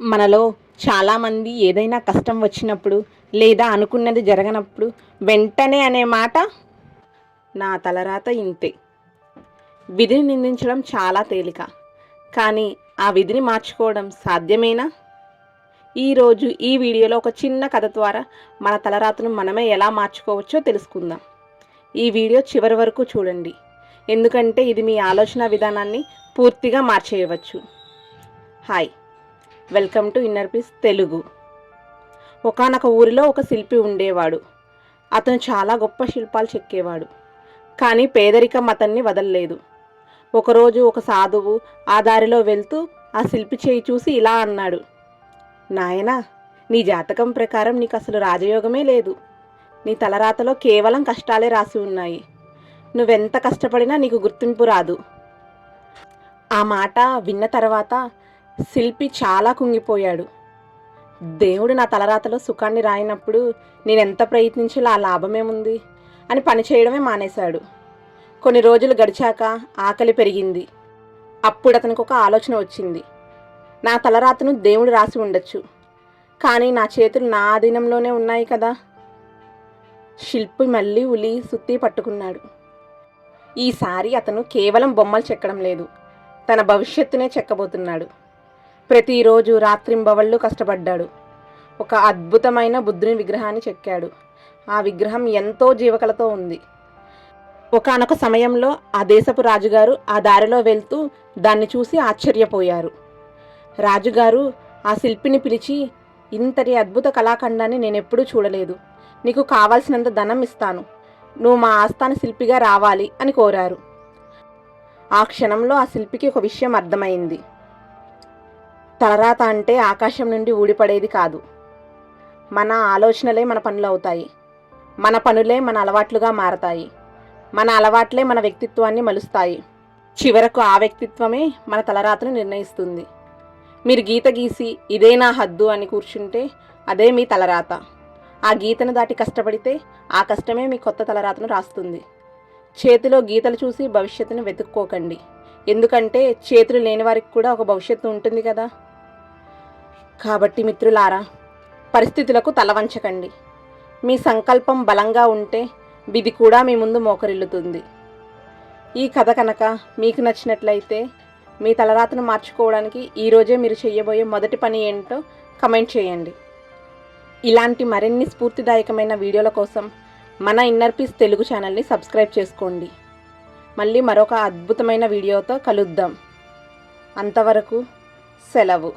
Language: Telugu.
మనలో చాలామంది ఏదైనా కష్టం వచ్చినప్పుడు లేదా అనుకున్నది జరగనప్పుడు వెంటనే అనే మాట నా తలరాత ఇంతే. విధిని నిందించడం చాలా తేలిక, కానీ ఆ విధిని మార్చుకోవడం సాధ్యమేనా? ఈరోజు ఈ వీడియోలో ఒక చిన్న కథ ద్వారా మన తలరాతను మనమే ఎలా మార్చుకోవచ్చో తెలుసుకుందాం. ఈ వీడియో చివరి వరకు చూడండి, ఎందుకంటే ఇది మీ ఆలోచన విధానాన్ని పూర్తిగా మార్చేయవచ్చు. Hi, welcome to inner peace Telugu. ఒకానొక ఊరిలో ఒక శిల్పి ఉండేవాడు. అతను చాలా గొప్ప శిల్పాలు చెక్కేవాడు, కానీ పేదరికం అతన్ని వదలలేదు. ఒకరోజు ఒక సాధువు ఆ దారిలో వెళ్తూ ఆ శిల్పి చేయి చూసి ఇలా అన్నాడు: నాయనా, నీ జాతకం ప్రకారం నీకు అసలు రాజయోగమే లేదు. నీ తలరాతలో కేవలం కష్టాలే రాసి ఉన్నాయి. నువ్వెంత కష్టపడినా నీకు గుర్తింపు రాదు. ఆ మాట విన్న తర్వాత శిల్పి చాలా కుంగిపోయాడు. దేవుడు నా తలరాతలో సుఖాన్ని రాయినప్పుడు నేనెంత ప్రయత్నించినా ఆ లాభమేముంది అని పని చేయడమే మానేశాడు. కొన్ని రోజులు గడిచాక ఆకలి పెరిగింది. అప్పుడు అతనికి ఒక ఆలోచన వచ్చింది. నా తలరాతను దేవుడు రాసి ఉండొచ్చు, కానీ నా చేతులు నా ఆధీనంలోనే ఉన్నాయి కదా. శిల్పి మళ్ళీ ఉలి సుత్తి పట్టుకున్నాడు. ఈసారి అతను కేవలం బొమ్మలు చెక్కడం లేదు, తన భవిష్యత్తునే చెక్కబోతున్నాడు. ప్రతిరోజు రాత్రింబవళ్ళు కష్టపడ్డాడు. ఒక అద్భుతమైన బుద్ధుని విగ్రహాన్ని చెక్కాడు. ఆ విగ్రహం ఎంతో జీవకళతో ఉంది. ఒకానొక సమయంలో ఆ దేశపు రాజుగారు ఆ దారిలో వెళ్తూ దాన్ని చూసి ఆశ్చర్యపోయారు. రాజుగారు ఆ శిల్పిని పిలిచి, ఇంతటి అద్భుత కళాఖండాన్ని నేనెప్పుడూ చూడలేదు. నీకు కావాల్సినంత ధనం ఇస్తాను, నువ్వు మా ఆస్థాన శిల్పిగా రావాలి అని కోరారు. ఆ క్షణంలో ఆ శిల్పికి ఒక విషయం అర్థమైంది. తలరాత అంటే ఆకాశం నుండి ఊడిపడేది కాదు. మన ఆలోచనలే మన పనులు అవుతాయి. మన పనులే మన అలవాట్లుగా మారతాయి. మన అలవాట్లే మన వ్యక్తిత్వాన్ని మలుస్తాయి. చివరకు ఆ వ్యక్తిత్వమే మన తలరాతను నిర్ణయిస్తుంది. మీరు గీత గీసి ఇదే నా హద్దు అని కూర్చుంటే అదే మీ తలరాత. ఆ గీతను దాటి కష్టపడితే ఆ కష్టమే మీ కొత్త తలరాతను రాస్తుంది. చేతిలో గీతలు చూసి భవిష్యత్తును వెతుక్కోకండి, ఎందుకంటే చేతులు లేని వారికి కూడా ఒక భవిష్యత్తు ఉంటుంది కదా. కాబట్టి మిత్రులారా, పరిస్థితులకు తలవంచకండి. మీ సంకల్పం బలంగా ఉంటే విధి కూడా మీ ముందు మోకరిల్లుతుంది. ఈ కథ కనుక మీకు నచ్చినట్లయితే మీ తలరాతను మార్చుకోవడానికి ఈరోజే మీరు చేయబోయే మొదటి పని ఏంటో కమెంట్ చేయండి. ఇలాంటి మరిన్ని స్ఫూర్తిదాయకమైన వీడియోల కోసం మన ఇన్నర్ పీస్ తెలుగు ఛానల్ని సబ్స్క్రైబ్ చేసుకోండి. మళ్ళీ మరొక అద్భుతమైన వీడియోతో కలుద్దాం. అంతవరకు సెలవు.